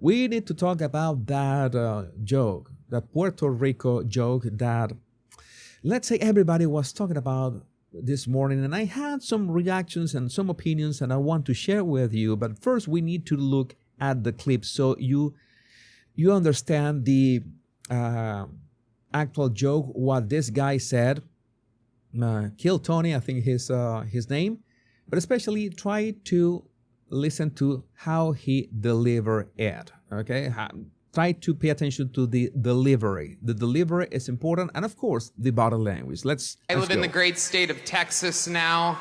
We need to talk about that joke, that Puerto Rico joke that, let's say, everybody was talking about this morning, and I had some reactions and some opinions, and I want to share with you. But first, we need to look at the clip so you understand the actual joke. What this guy said, Kill Tony, I think his name, but especially try to listen to how he delivered it. Okay, try to pay attention to the delivery. The delivery is important, and of course, the body language. I live in the great state of Texas now.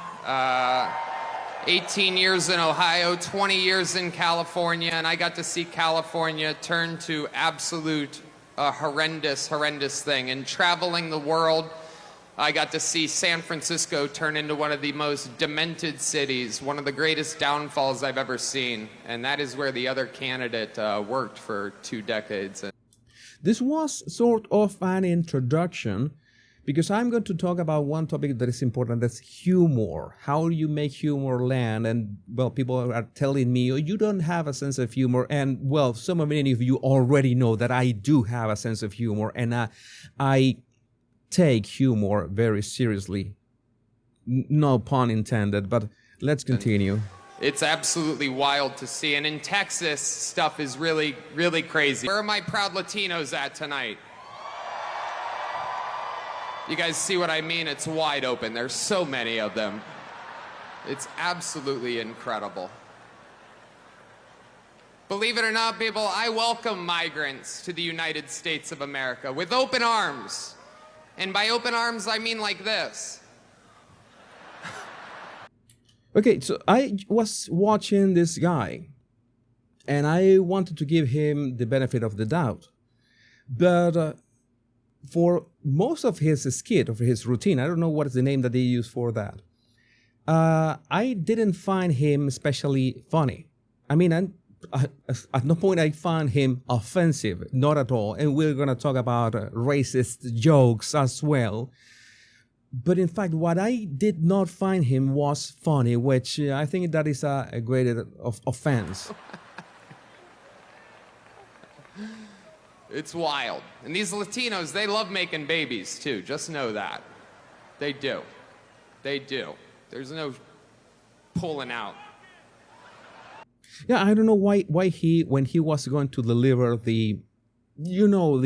18 years in Ohio, 20 years in California, and I got to see California turn to absolute horrendous thing. And traveling the world, I got to see San Francisco turn into one of the most demented cities, one of the greatest downfalls I've ever seen. And that is where the other candidate worked for 2 decades. This was sort of an introduction, because I'm going to talk about one topic that is important, that's humor. How do you make humor land? And, well, people are telling me, oh, you don't have a sense of humor. And, well, many of you already know that I do have a sense of humor, and I take humor very seriously. No pun intended, but let's continue. It's absolutely wild to see. And in Texas, stuff is really, really crazy. Where are my proud Latinos at tonight? You guys see what I mean? It's wide open. There's so many of them. It's absolutely incredible. Believe it or not, people, I welcome migrants to the United States of America with open arms. And by open arms, I mean like this. Okay, so I was watching this guy, and I wanted to give him the benefit of the doubt. But for most of his skit, of his routine, I don't know what is the name that they use for that, I didn't find him especially funny. I mean, at no point I found him offensive, not at all. And we're going to talk about racist jokes as well. But in fact, what I did not find him was funny, which I think that is a great offense. It's wild. And these Latinos, they love making babies too. Just know that. They do. They do. There's no pulling out. Yeah, I don't know why he, when he was going to deliver the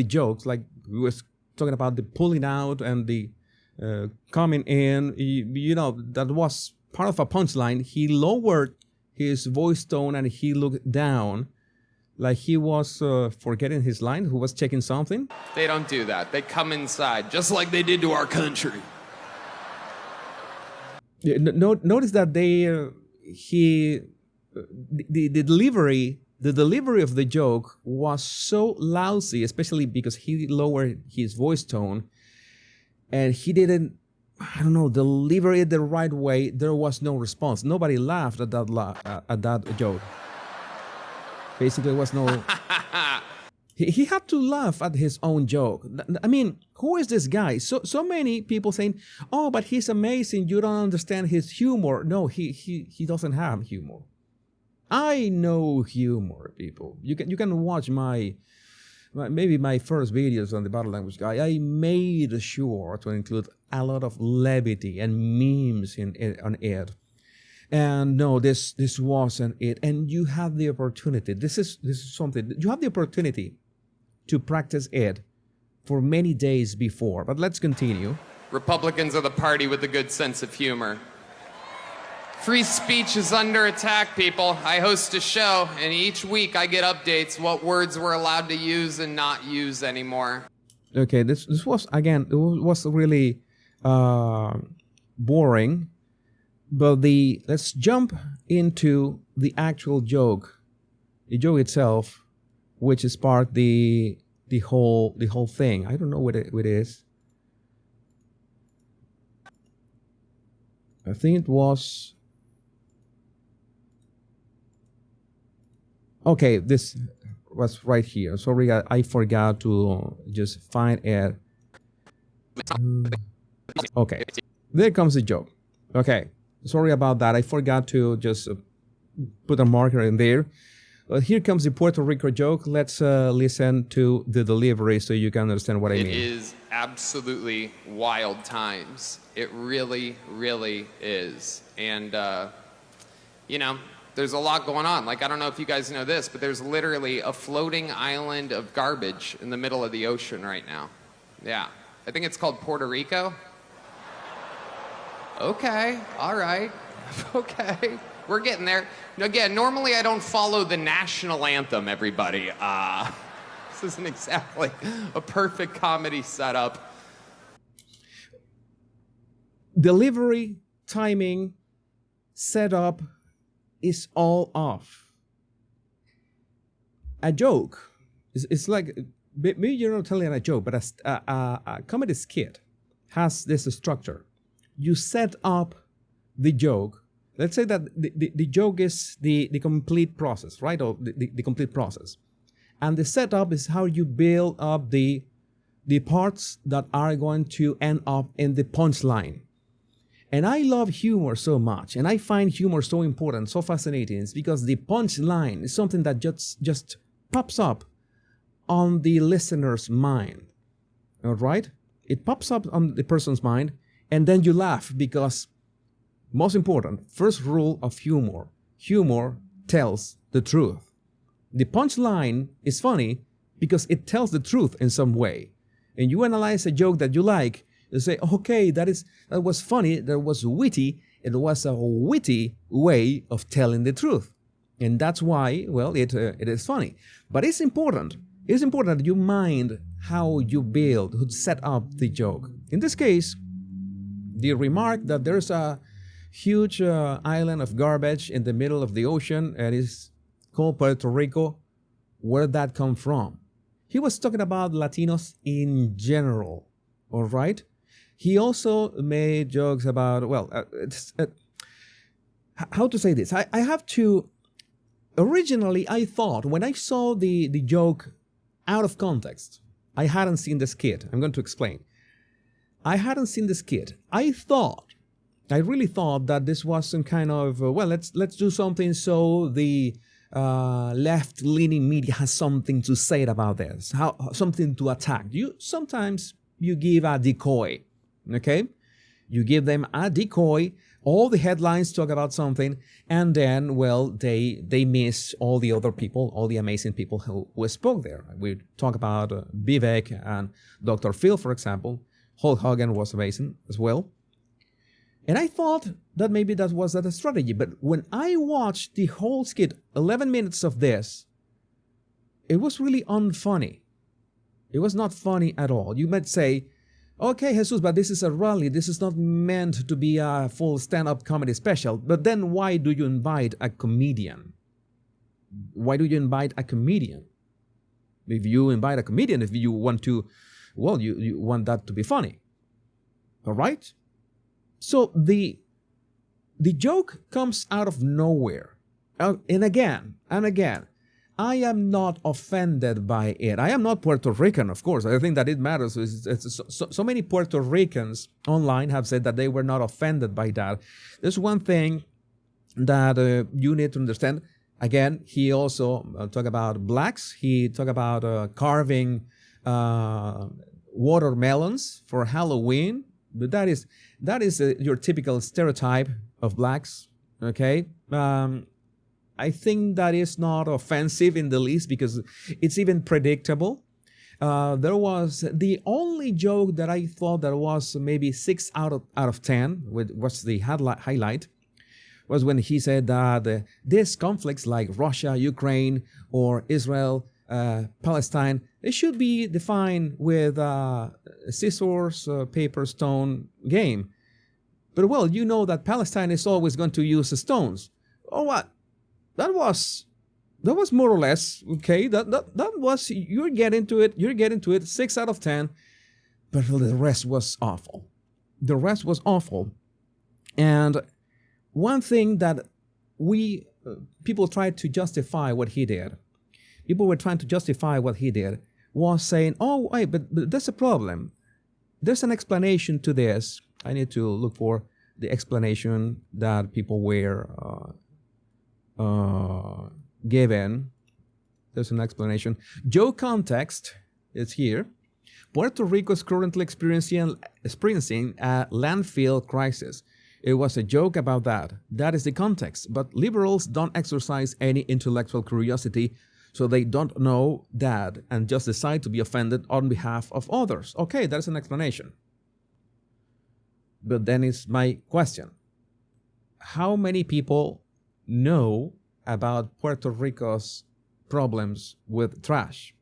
jokes, like we was talking about the pulling out and the coming in, that was part of a punchline. He lowered his voice tone and he looked down, like he was forgetting his line, who was checking something. They don't do that. They come inside, just like they did to our country. Yeah, notice that the delivery of the joke was so lousy, especially because he lowered his voice tone, and he didn't, I don't know, deliver it the right way. There was no response. Nobody laughed at that joke. Basically, there was no... He had to laugh at his own joke. I mean, who is this guy? So many people saying, oh, but he's amazing. You don't understand his humor. No, he doesn't have humor. I know humor, people. You can watch maybe my first videos on the body language guy. I made sure to include a lot of levity and memes on it. And no, this wasn't it. And you have the opportunity. This is something you have the opportunity to practice it for many days before. But let's continue. Republicans are the party with a good sense of humor. Free speech is under attack, people. I host a show, and each week I get updates what words we're allowed to use and not use anymore. Okay, this was, again, it was really boring. But let's jump into the actual joke, the joke itself, which is part the whole thing. I don't know what it is. I think it was. Okay, this was right here. Sorry, I forgot to just find it. Okay, there comes the joke. Okay. Sorry about that. I forgot to just put a marker in there. Well, here comes the Puerto Rico joke. Let's listen to the delivery so you can understand what I mean. It is absolutely wild times. It really, really is. And, you know, there's a lot going on. Like, I don't know if you guys know this, but there's literally a floating island of garbage in the middle of the ocean right now. Yeah. I think it's called Puerto Rico. Okay. All right. Okay. We're getting there. Again, normally I don't follow the national anthem, everybody. This isn't exactly a perfect comedy setup. Delivery, timing, setup is all off. A joke, it's like, maybe you're not telling a joke, but a comedy skit has this structure. You set up the joke. Let's say that the joke is the complete process, right? Or the complete process. And the setup is how you build up the parts that are going to end up in the punchline. And I love humor so much, and I find humor so important, so fascinating. It's because the punchline is something that just pops up on the listener's mind. All right? It pops up on the person's mind, and then you laugh because, most important, first rule of humor, humor tells the truth. The punchline is funny because it tells the truth in some way. And you analyze a joke that you like, you say, okay, that was funny, that was witty, it was a witty way of telling the truth. And that's why, well, it is funny. But it's important that you mind how you build, who set up the joke. In this case, the remark that there's a huge island of garbage in the middle of the ocean, and it's called Puerto Rico. Where that come from? He was talking about Latinos in general, all right? He also made jokes about, well, how to say this? I have to, originally I thought, when I saw the joke out of context, I hadn't seen the skit. I'm going to explain. I hadn't seen the skit. I really thought that this was some kind of, well, let's do something so the left-leaning media has something to say about this, something to attack. Sometimes you give a decoy, okay? You give them a decoy, all the headlines talk about something, and then, well, they miss all the other people, all the amazing people who spoke there. We talk about Vivek and Dr. Phil, for example. Hulk Hogan was amazing as well. And I thought that maybe that was a strategy. But when I watched the whole skit, 11 minutes of this, it was really unfunny. It was not funny at all. You might say, okay, Jesus, but this is a rally. This is not meant to be a full stand-up comedy special. But then why do you invite a comedian? Why do you invite a comedian? If you invite a comedian, if you want to, well, you want that to be funny. All right? So the joke comes out of nowhere. And again, I am not offended by it. I am not Puerto Rican, of course. I think that it matters. So many Puerto Ricans online have said that they were not offended by that. There's one thing that you need to understand. Again, he also talked about blacks. He talked about carving watermelons for Halloween. But that is your typical stereotype of blacks, okay? I think that is not offensive in the least because it's even predictable. There was the only joke that I thought that was maybe 6 out of 10, was the highlight, was when he said that these conflicts like Russia, Ukraine, or Israel, Palestine, it should be defined with scissors, paper, stone game. But well, you know that Palestine is always going to use stones. Oh, what? That was more or less okay. That was, you're getting to it. 6 out of 10. But the rest was awful. And one thing that people tried to justify what he did. People were trying to justify what he did was saying, oh, wait, but there's a problem. There's an explanation to this. I need to look for the explanation that people were given. There's an explanation. Joke context is here. Puerto Rico is currently experiencing a landfill crisis. It was a joke about that. That is the context. But liberals don't exercise any intellectual curiosity, so they don't know that and just decide to be offended on behalf of others. Okay, that's an explanation. But then it's my question. How many people know about Puerto Rico's problems with trash?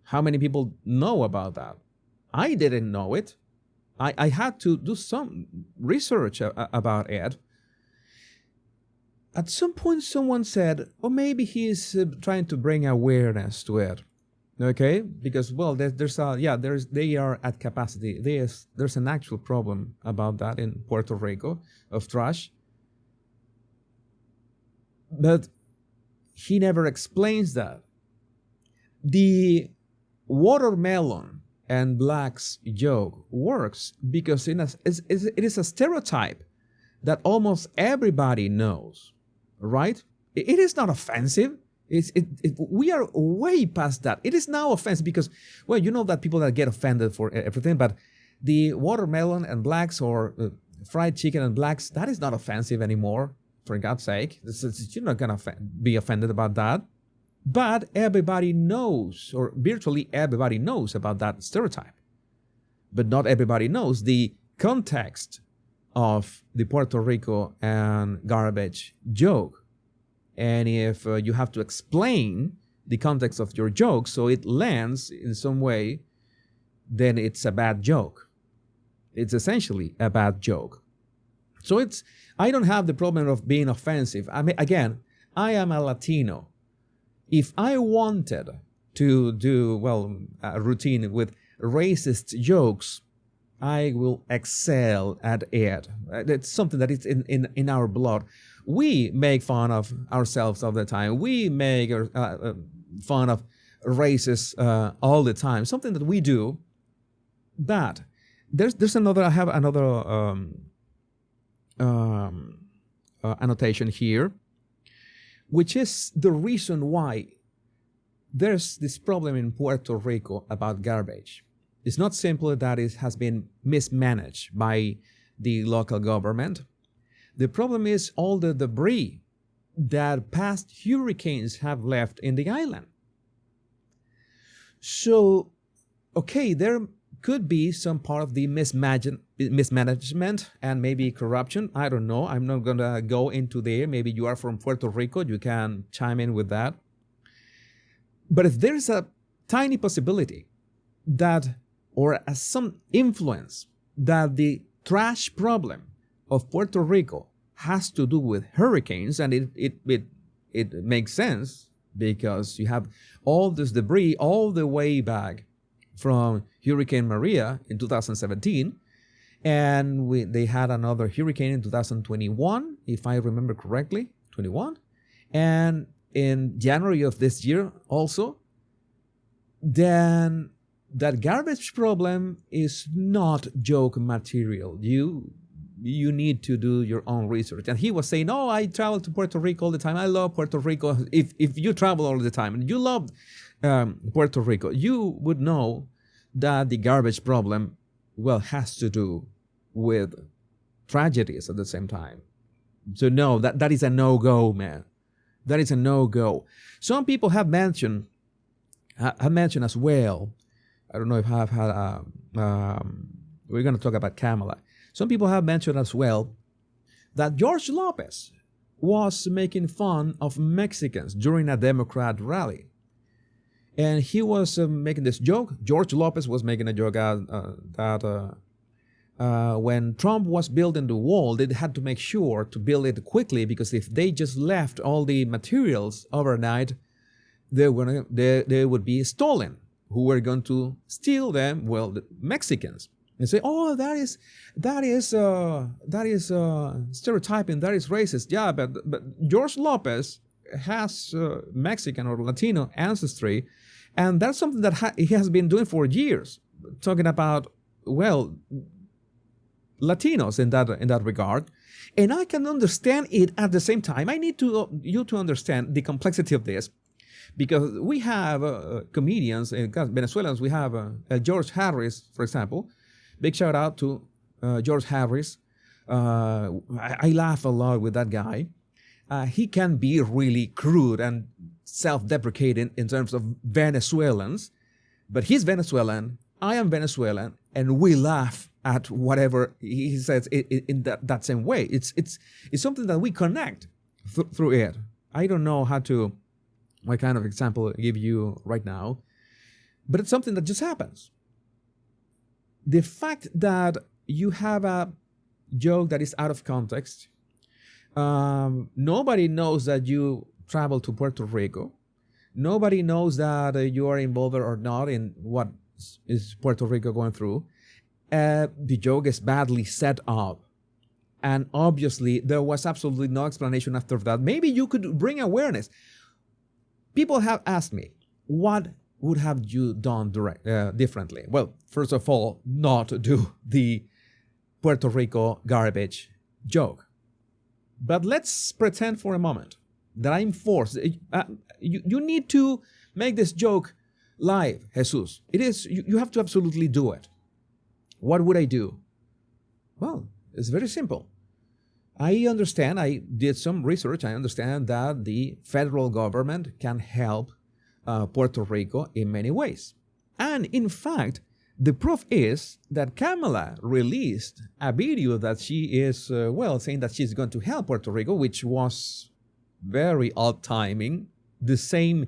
How many people know about that? I didn't know it. I had to do some research about it. At some point, someone said, "Oh, maybe he's trying to bring awareness to it." Okay, because well, they are at capacity. There's an actual problem about that in Puerto Rico of trash, but he never explains that. The watermelon and blacks joke works because it is a stereotype that almost everybody knows, right? It is not offensive. We are way past that. It is now offensive because, well, you know that people that get offended for everything, but the watermelon and blacks or fried chicken and blacks, that is not offensive anymore, for God's sake. You're not going to be offended about that. But everybody knows, or virtually everybody knows about that stereotype. But not everybody knows the context of the Puerto Rico and garbage joke. And if you have to explain the context of your joke so it lands in some way, then it's a bad joke. It's essentially a bad joke. So I don't have the problem of being offensive. I mean, again, I am a Latino. If I wanted to do, well, a routine with racist jokes, I will excel at it. It's something that is in our blood. We make fun of ourselves all the time. We make fun of races all the time. Something that we do. But there's another. I have another annotation here, which is the reason why there's this problem in Puerto Rico about garbage. It's not simply that it has been mismanaged by the local government. The problem is all the debris that past hurricanes have left in the island. So, okay, there could be some part of the mismanagement and maybe corruption. I don't know. I'm not going to go into there. Maybe you are from Puerto Rico. You can chime in with that. But if there's a tiny possibility that, or some influence that the trash problem of Puerto Rico has to do with hurricanes, and it makes sense because you have all this debris all the way back from Hurricane Maria in 2017, and they had another hurricane in 2021, if I remember correctly, 21, and in January of this year also, then that garbage problem is not joke material. You need to do your own research. And he was saying, "Oh, I travel to Puerto Rico all the time. I love Puerto Rico." If you travel all the time and you love Puerto Rico, you would know that the garbage problem, well, has to do with tragedies at the same time. So no, that is a no-go, man. That is a no-go. Some people have mentioned as well. I don't know if I've had. We're going to talk about Kamala. Some people have mentioned as well that George Lopez was making fun of Mexicans during a Democrat rally. And he was making this joke. George Lopez was making a joke that when Trump was building the wall, they had to make sure to build it quickly, because if they just left all the materials overnight, they would be stolen. Who were going to steal them? Well, the Mexicans. And say, "Oh, that is stereotyping. That is racist." Yeah, but George Lopez has Mexican or Latino ancestry, and that's something that he has been doing for years, talking about, well, Latinos in that regard. And I can understand it at the same time. I need you to understand the complexity of this, because we have comedians, Venezuelans. We have George Harris, for example. Big shout out to George Harris. I laugh a lot with that guy. He can be really crude and self-deprecating in terms of Venezuelans, but he's Venezuelan, I am Venezuelan, and we laugh at whatever he says in that same way. It's something that we connect through it. I don't know what kind of example I give you right now, but it's something that just happens. The fact that you have a joke that is out of context, nobody knows that you travel to Puerto Rico. Nobody knows that you are involved or not in what is Puerto Rico going through. The joke is badly set up. And obviously, there was absolutely no explanation after that. Maybe you could bring awareness. People have asked me, what would have you done differently? Well, first of all, not do the Puerto Rico garbage joke. But let's pretend for a moment that I'm forced. You need to make this joke live, Jesus. It is, you have to absolutely do it. What would I do? Well, it's very simple. I understand, I did some research. I understand that the federal government can help Puerto Rico in many ways. And in fact, the proof is that Kamala released a video that she is, saying that she's going to help Puerto Rico, which was very odd timing. The same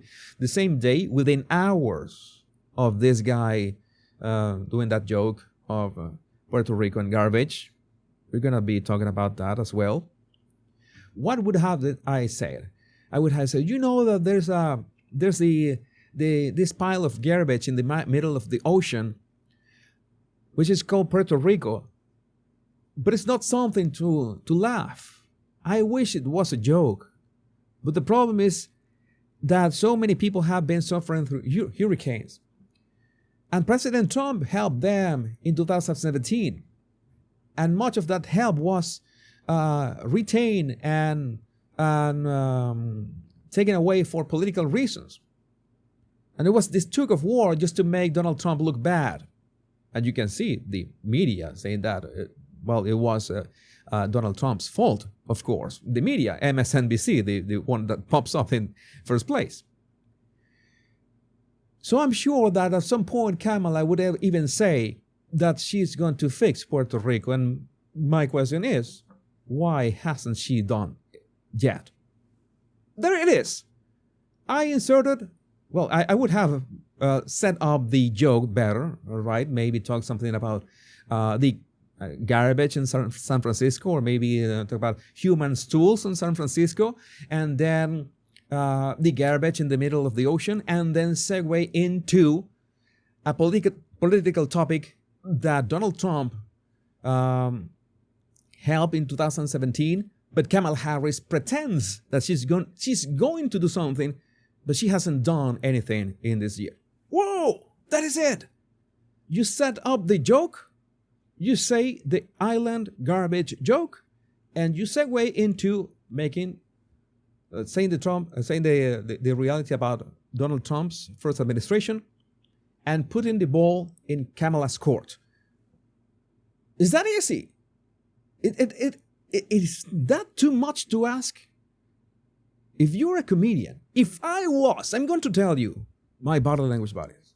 day, within hours of this guy doing that joke of Puerto Rico and garbage. We're going to be talking about that as well. What would have I said? I would have said, you know that there's this pile of garbage in the middle of the ocean, which is called Puerto Rico, but it's not something to laugh. I wish it was a joke, but the problem is that so many people have been suffering through hurricanes, and President Trump helped them in 2017, and much of that help was retained and taken away for political reasons. And it was this tug of war just to make Donald Trump look bad. And you can see the media saying that, it was Donald Trump's fault, of course. The media, MSNBC, the one that pops up in first place. So I'm sure that at some point Kamala would even say that she's going to fix Puerto Rico. And my question is, why hasn't she done yet? There it is. I inserted, I would have set up the joke better, right? Maybe talk something about the garbage in San Francisco, or maybe talk about human stools in San Francisco, and then the garbage in the middle of the ocean, and then segue into a political topic that Donald Trump helped in 2017, but Kamala Harris pretends that she's going to do something, but she hasn't done anything in this year. Whoa, that is it. You set up the joke, you say the island garbage joke, and you segue into making, saying the reality about Donald Trump's first administration, and putting the ball in Kamala's court. Is that easy? Is that too much to ask? If you're a comedian, I'm going to tell you my body language buddies.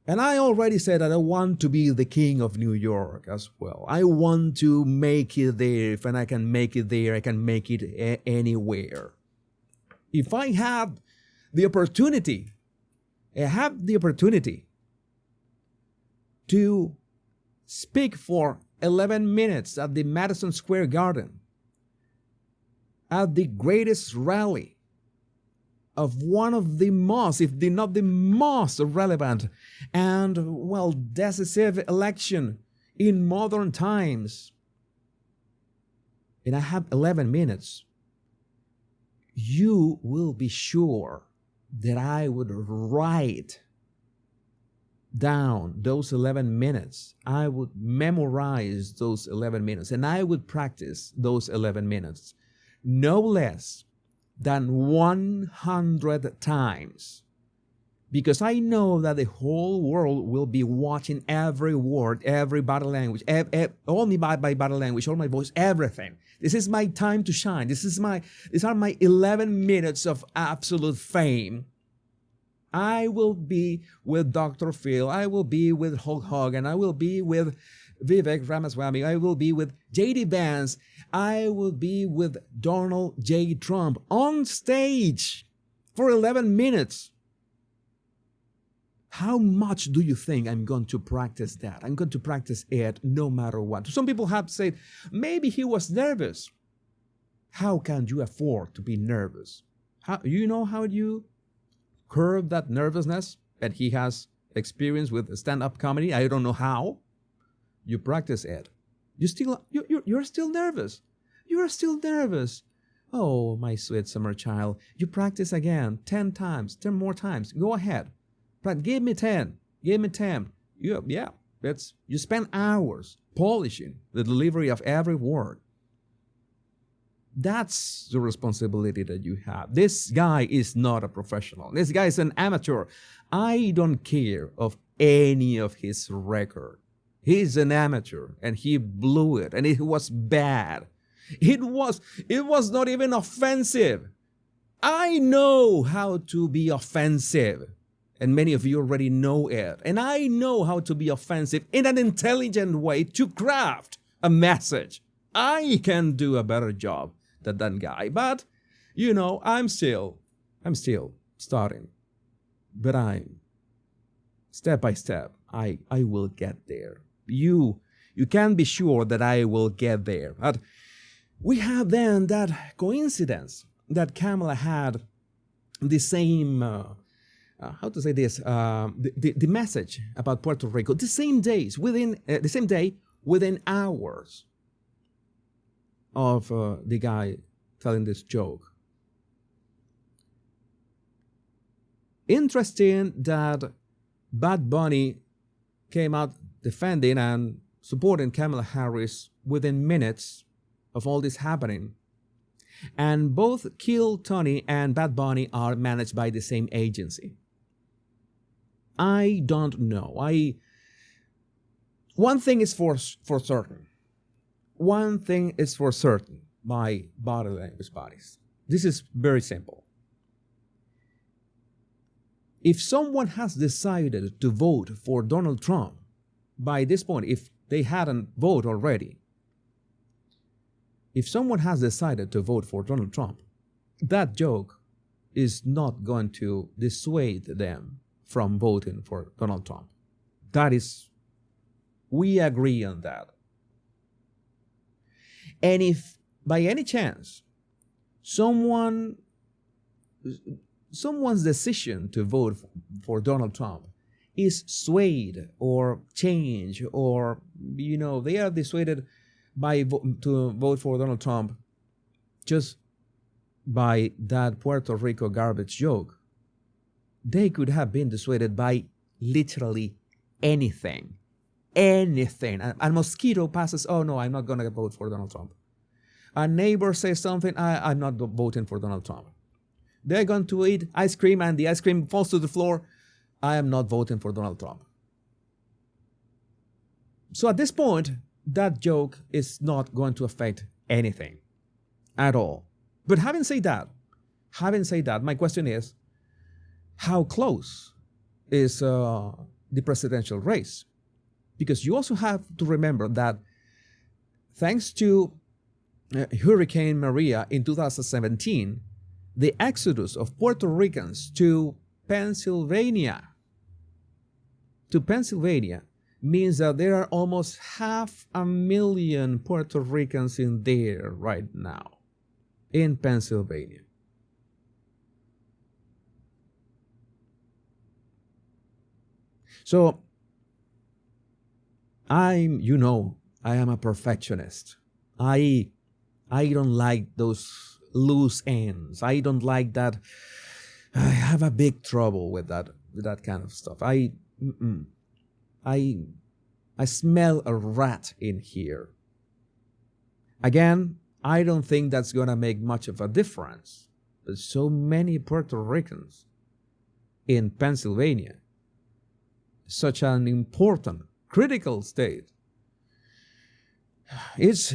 And I already said that I want to be the king of New York as well. I want to make it there. If I can make it there, I can make it anywhere. If I have the opportunity, to speak for 11 minutes at the Madison Square Garden, at the greatest rally of one of the most, if not the most relevant and, decisive election in modern times, and I have 11 minutes, you will be sure that I would write down those 11 minutes. I would memorize those 11 minutes and I would practice those 11 minutes no less than 100 times. Because I know that the whole world will be watching every word, every body language, all my body language, all my voice, everything. This is my time to shine. These are my 11 minutes of absolute fame. I will be with Dr. Phil. I will be with Hulk Hogan. I will be with Vivek Ramaswamy. I will be with J.D. Vance. I will be with Donald J. Trump on stage for 11 minutes. How much do you think I'm going to practice that? I'm going to practice it no matter what. Some people have said, maybe he was nervous. How can you afford to be nervous? How you curb that nervousness that he has experienced with stand-up comedy? I don't know how. You practice it. You're still nervous. You are still nervous. Oh, my sweet summer child. You practice again 10 times, 10 more times. Go ahead. But give me 10. Give me 10. You spend hours polishing the delivery of every word. That's the responsibility that you have. This guy is not a professional. This guy is an amateur. I don't care of any of his record. He's an amateur and he blew it and it was bad. It was not even offensive. I know how to be offensive. And many of you already know it. And I know how to be offensive in an intelligent way to craft a message. I can do a better job than that guy. But, I'm still starting. But step by step, I will get there. You can be sure that I will get there. But we have then that coincidence that Kamala had the same... the message about Puerto Rico the same day, within hours of the guy telling this joke. Interesting that Bad Bunny came out defending and supporting Kamala Harris within minutes of all this happening. And both Kill Tony and Bad Bunny are managed by the same agency. I don't know. One thing is for certain. One thing is for certain, my body language buddies. This is very simple. If someone has decided to vote for Donald Trump, by this point, if they hadn't voted already, if someone has decided to vote for Donald Trump, that joke is not going to dissuade them from voting for Donald Trump. We agree on that. And if by any chance someone's decision to vote for Donald Trump is swayed or changed, or they are dissuaded to vote for Donald Trump just by that Puerto Rico garbage joke, they could have been dissuaded by literally anything. Anything. A mosquito passes, oh no, I'm not going to vote for Donald Trump. A neighbor says something, I'm not voting for Donald Trump. They're going to eat ice cream and the ice cream falls to the floor, I am not voting for Donald Trump. So at this point, that joke is not going to affect anything at all. But having said that, my question is, how close is the presidential race? Because you also have to remember that thanks to Hurricane Maria in 2017, the exodus of Puerto Ricans to Pennsylvania means that there are almost 500,000 Puerto Ricans in there right now, in Pennsylvania. So, I am a perfectionist. I don't like those loose ends. I don't like that. I have a big trouble with that kind of stuff. I I smell a rat in here. Again, I don't think that's gonna make much of a difference. There's so many Puerto Ricans in Pennsylvania, such an important, critical state. It's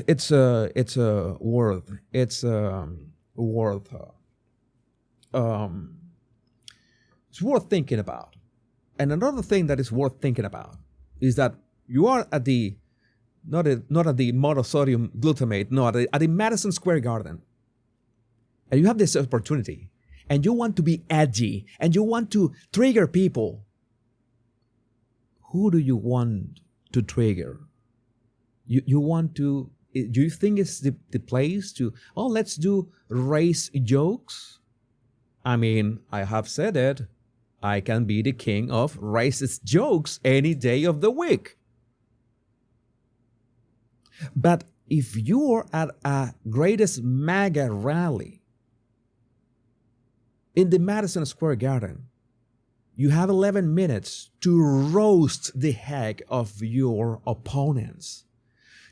worth um, it's worth thinking about. And another thing that is worth thinking about is that you are at the not at the monosodium glutamate, no, at the Madison Square Garden, and you have this opportunity, and you want to be edgy, and you want to trigger people. Who do you want to trigger? You want to? Do you think it's the place to? Oh, let's do race jokes. I mean, I have said it. I can be the king of racist jokes any day of the week. But if you're at a greatest MAGA rally in the Madison Square Garden, you have 11 minutes to roast the heck of your opponents.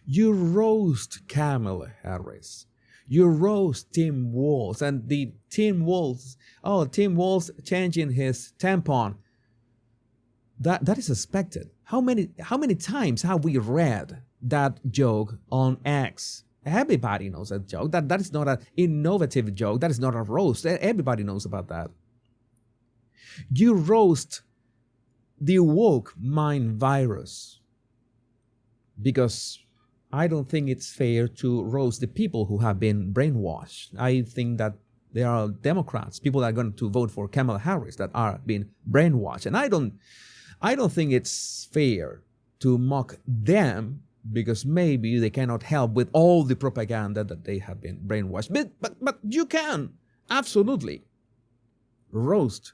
You roast Kamala Harris. You roast Tim Walz. And the Tim Walz changing his tampon. That is expected. How many times have we read that joke on X? Everybody knows that joke. That is not an innovative joke. That is not a roast. Everybody knows about that. You roast the woke mind virus because I don't think it's fair to roast the people who have been brainwashed. I think that there are Democrats, people that are going to vote for Kamala Harris, that are being brainwashed, and I don't think it's fair to mock them because maybe they cannot help with all the propaganda that they have been brainwashed. But you can absolutely roast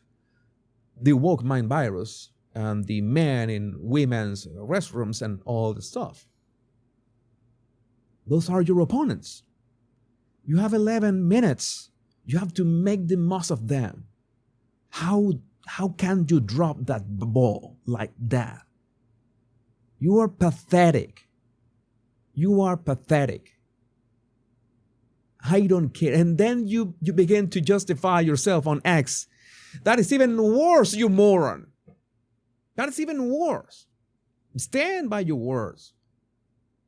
the woke mind virus and the men in women's restrooms and all the stuff. Those are your opponents. You have 11 minutes. You have to make the most of them. How can you drop that ball like that? You are pathetic. You are pathetic. I don't care. And then you begin to justify yourself on X. That is even worse, you moron. That is even worse. Stand by your words.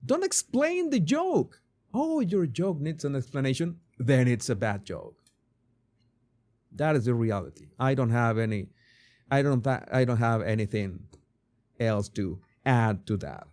Don't explain the joke. Oh, your joke needs an explanation. Then it's a bad joke. That is the reality. I don't have anything else to add to that.